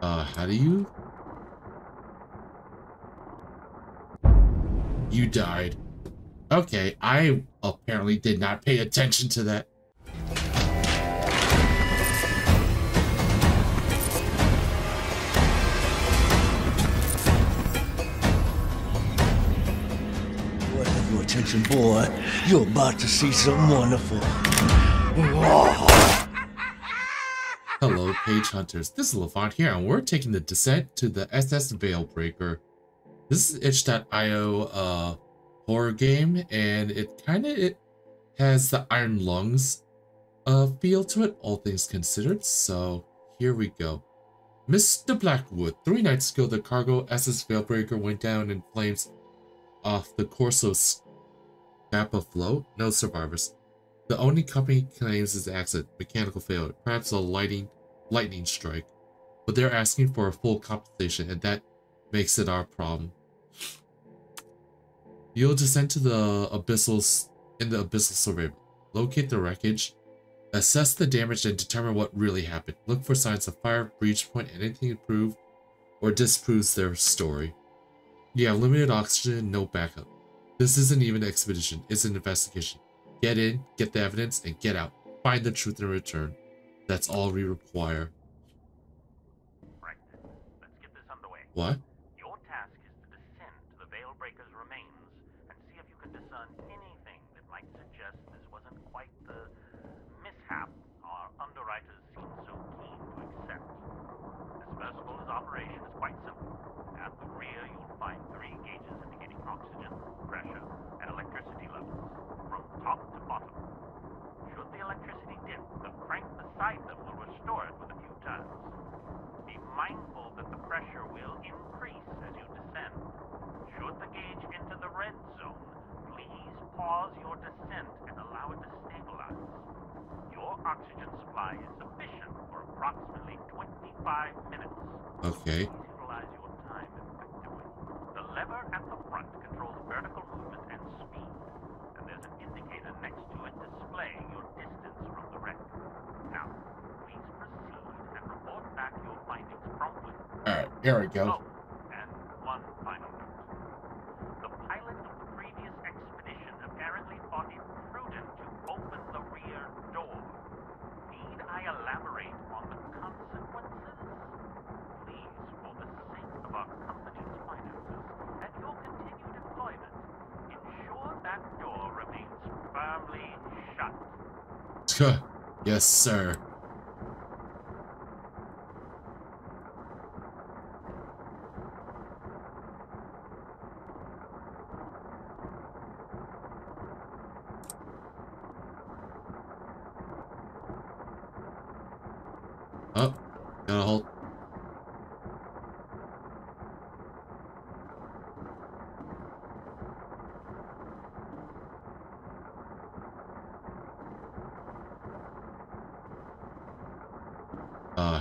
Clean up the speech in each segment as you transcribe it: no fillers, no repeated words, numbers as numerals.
How do you? You died. Okay, I apparently did not pay attention to that. Boy, have your attention, boy. You're about to see something wonderful. Hello, page hunters. This is Levont here, and we're taking the descent to the SS Veilbreaker. This is itch.io horror game, and it has the Iron Lungs feel to it, all things considered. So here we go. Mr. Blackwood, 3 nights ago, the cargo SS Veilbreaker went down in flames off the course of Scapa Flow. No survivors. The only company claims is accident, mechanical failure, perhaps a lightning strike, but they're asking for a full compensation, and that makes it our problem. You'll descend to the abyssal survey, locate the wreckage, assess the damage, and determine what really happened. Look for signs of fire, breach point, anything to prove or disproves their story. You have limited oxygen, no backup. This isn't even an expedition, it's an investigation. Get in, get the evidence, and get out. Find the truth and return. That's all we require. Right. Let's get this underway. What? Your task is to descend to the Veilbreaker's remains and see if you can discern anything that might suggest this wasn't quite the mishap our underwriters seem so keen to accept. The submersible's operation is quite simple. At the rear, you'll find 3 gauges indicating oxygen, pressure, and electricity levels, from top to bottom. Should the electricity dip, the crank beside them will restore it with a few turns. Be mindful that the pressure will increase as you descend. Should the gauge enter the red zone, please pause your descent and allow it to stabilize. Your oxygen supply is sufficient for approximately 25 minutes. Okay. Please utilize your time effectively. The lever at the front controls vertical movement and speed, and there's an indicator next to it displaying your distance from the wreck. Now, please proceed and report back your findings promptly. Alright, here we go. Oh, and one final note. The pilot of the previous expedition apparently thought it prudent to open the rear door. Need I elaborate on the consequences? Please, for the sake of our company's finances and your continued employment, ensure that door remains firmly shut. Yes, sir. Oh, gotta hold.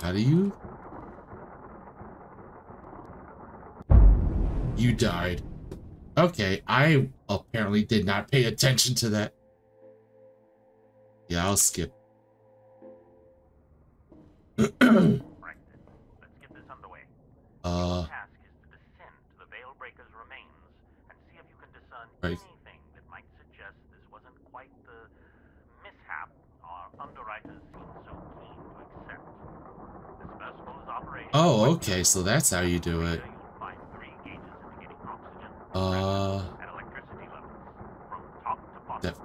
How do you? You died. Okay, I apparently did not pay attention to that. Yeah, I'll skip. Right. Let's get this underway. Your task is to descend to the Veilbreaker's remains and see if you can discern anything that might suggest this wasn't quite the mishap our underwriters seem so keen to accept. The submersible's operation. Oh, okay, so that's how you do it. You'll find 3 gauges indicating oxygen, pressure, and electricity levels, from top to bottom.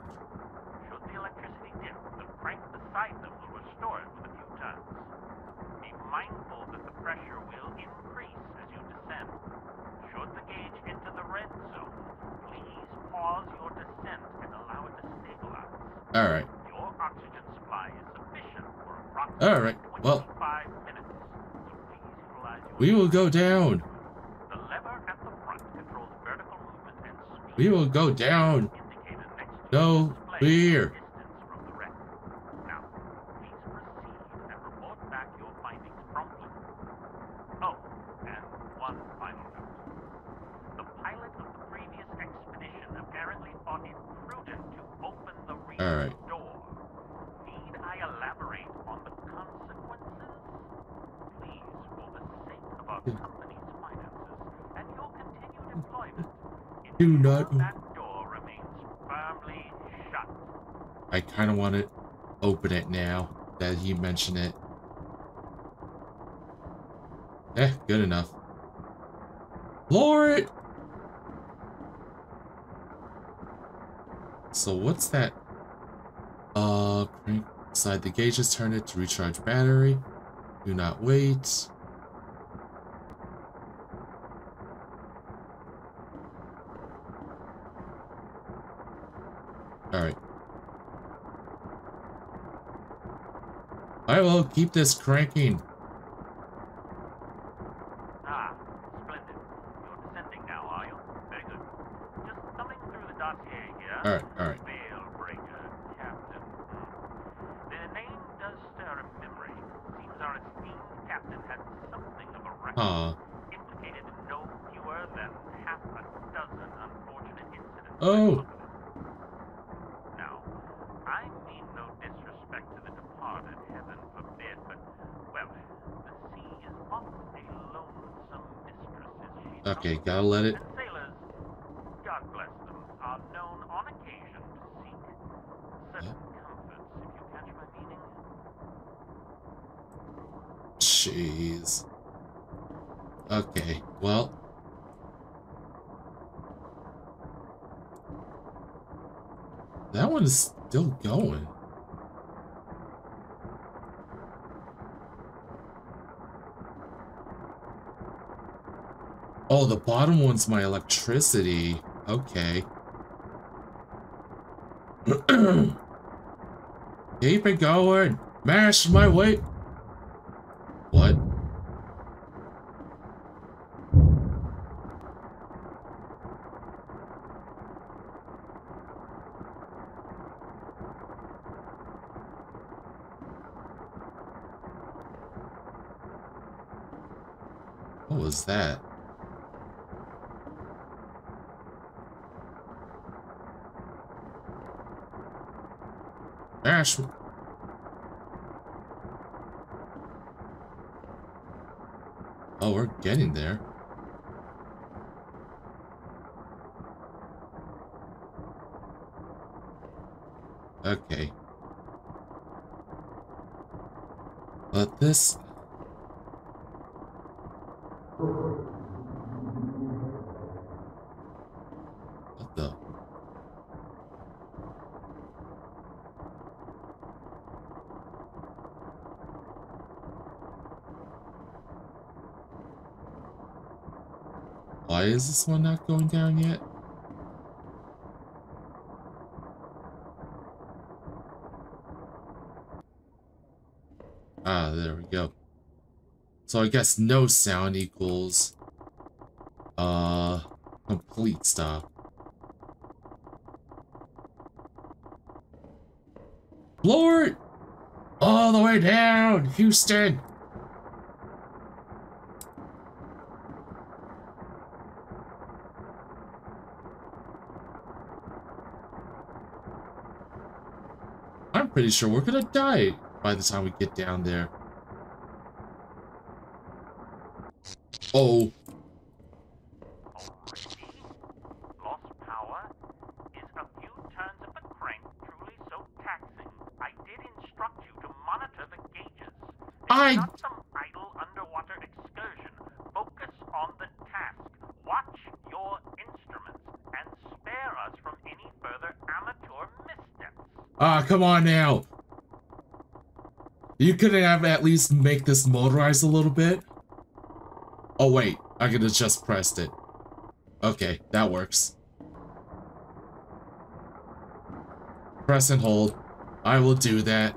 Should the electricity dip, the crank beside them will restore it with a few turns. Be mindful that the pressure will increase as you descend. Should the gauge enter the red zone, please pause your descent and allow it to stabilize. Alright. Your oxygen supply is sufficient for approximately 25 minutes. So please utilize your we will go down. The lever at the front controls vertical movement and speed. We will go down. No fear. From the wreck. Now, please proceed and report back your findings promptly. Oh, and one final note. The pilot of the previous expedition apparently thought it prudent to open the rear door. Need I elaborate on the consequences? Please, for the Do not. That door remains firmly shut. I kind of want to open it now that he mentioned it. Good enough. Lower it! So what's that? Crank inside the gauges, turn it to recharge battery. Do not wait. Alright. I will keep this cranking. Ah, splendid. You're descending now, are you? Very good. Just thumbing through the dossier here. Alright. Veilbreaker, Captain. The name does stir a memory. Seems our esteemed captain had something of a record. Implicated in no fewer than half a dozen unfortunate incidents. Oh! Now, I mean no disrespect to the departed, heaven forbid, but, well, the sea is oft a lonesome mistress, is she not? Okay, gotta let it. And sailors, God bless them, are known on occasion to seek certain comforts, if you catch my meaning. Jeez. Okay, well. That one is still going. Oh, the bottom one's my electricity. Okay. Keep it going. Mash my way. What? What was that? Ash. Oh, we're getting there. Okay. But this... What the... Why is this one not going down yet? Ah, there we go. So I guess no sound equals complete stop. Lord! All the way down, Houston! I'm pretty sure we're gonna die by the time we get down there. Oh. Lost power? Is a few turns of the crank truly so taxing? I did instruct you to monitor the gauges. It's not some idle underwater excursion. Focus on the task. Watch your instruments and spare us from any further amateur missteps. Ah, come on now. You couldn't have at least make this motorized a little bit? Oh wait, I could have just pressed it. Okay, that works. Press and hold. I will do that.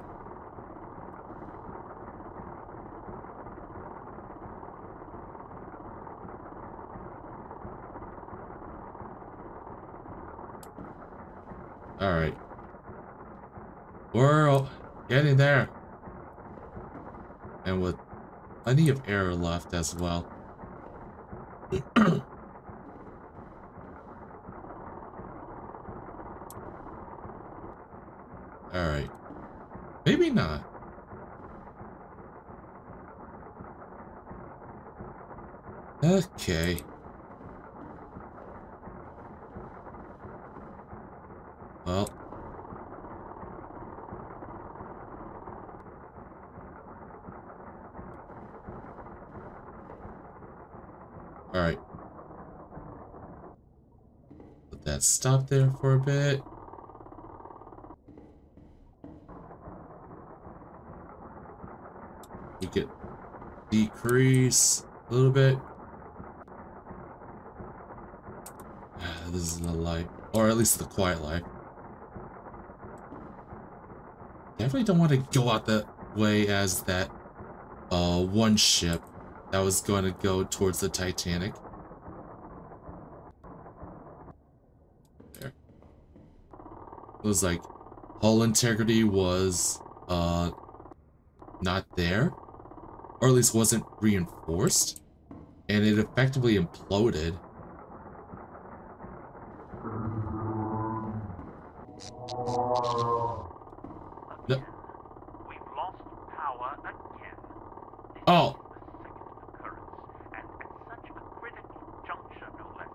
Alright. We're getting there. And with plenty of air left as well. Alright. Maybe not. Okay. Well. Alright. Let that stop there for a bit. We could decrease a little bit. This is the light. Or at least the quiet light. Definitely don't want to go out that way as that one ship that was going to go towards the Titanic. There. It was like hull integrity was not there, or at least wasn't reinforced, and it effectively imploded. Again, we've lost power again. Oh. This is the second occurrence, and at such a critical juncture, no less.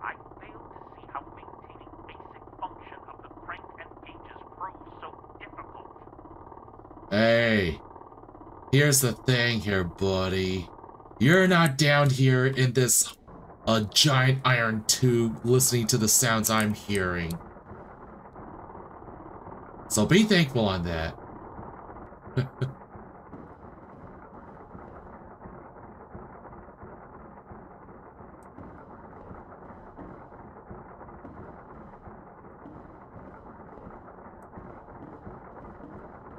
I fail to see how maintaining basic function of the crank and gauges proves so difficult. Hey, here's the thing here, buddy. You're not down here in this giant iron tube listening to the sounds I'm hearing. So be thankful on that.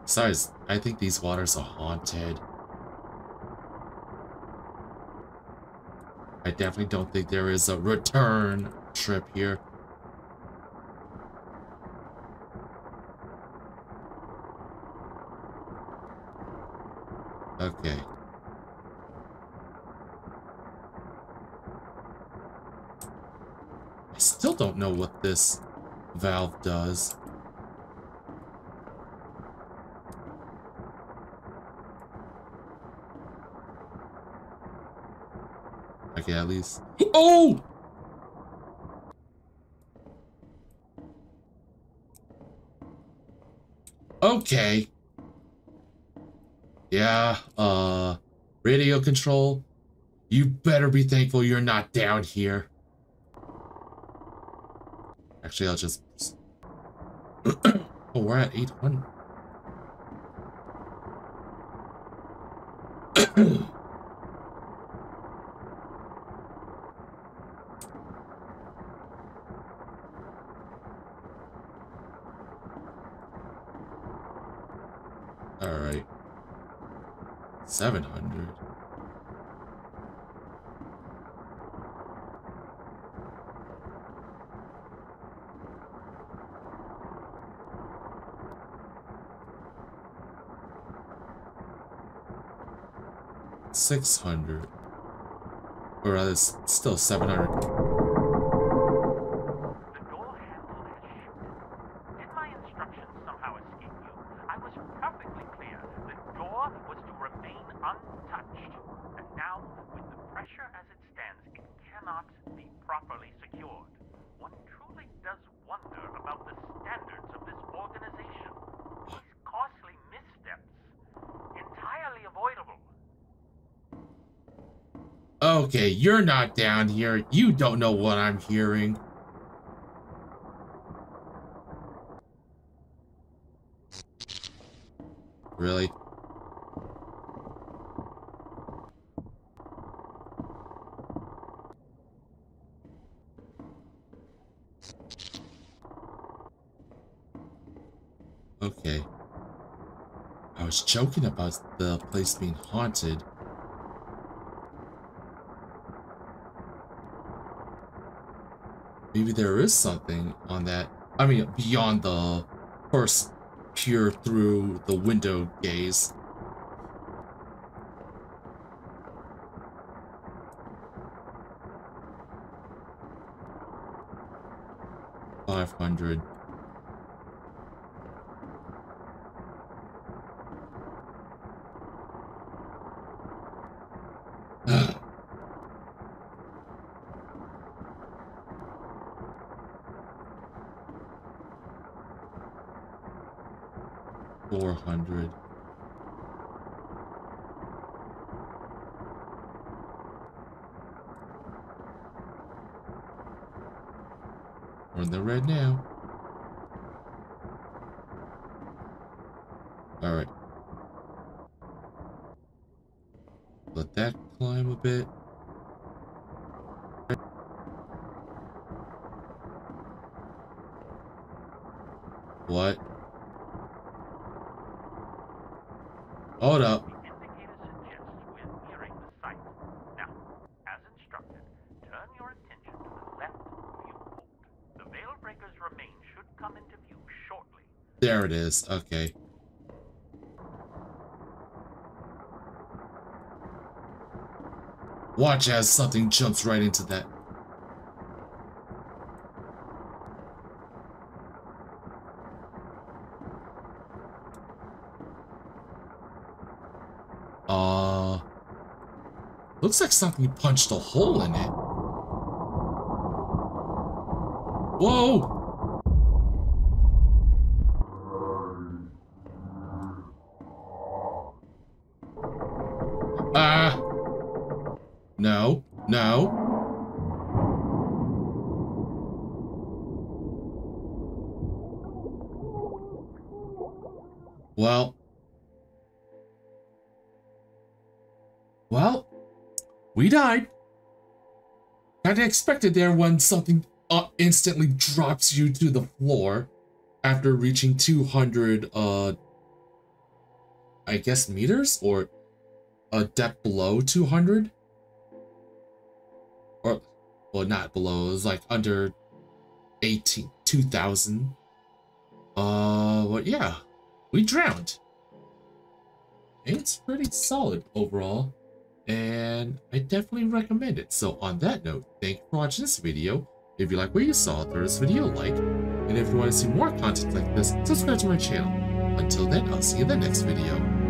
Besides, I think these waters are haunted. I definitely don't think there is a return trip here. Okay. I still don't know what this valve does. Okay, at least. Oh! Okay. Yeah, radio control. You better be thankful you're not down here. Actually, I'll just... Oh, we're at 800. Alright. 700. $600. Or rather, still 700. The door handle has shifted. Did my instructions somehow escape you? I was perfectly clear. The door was to remain untouched. And now, with the pressure as it stands, it cannot be properly secured. One truly does wonder about the standards of this organization. These costly missteps, entirely avoidable. Okay, you're not down here. You don't know what I'm hearing. Really? Okay. I was joking about the place being haunted. Maybe there is something on that. I mean, beyond the first peer through the window gaze. $500. 400. We're in the red now. Alright. Let that climb a bit. What? Hold up. The indicator suggests we're nearing the site. Now, as instructed, turn your attention to the left viewport. The Veilbreaker's remains should come into view shortly. There it is. Okay. Watch as something jumps right into that. Looks like something punched a hole in it. Whoa! No, no. Well, we died. Kinda expected there when something instantly drops you to the floor after reaching 200, I guess meters, or a depth below 200? Or, well, not below, it was like under 2,000. Well, yeah, we drowned. It's pretty solid overall, and I definitely recommend it. So on that note, thank you for watching this video. If you like what you saw, throw this video a like, and if you want to see more content like this, subscribe to my channel. Until then, I'll see you in the next video.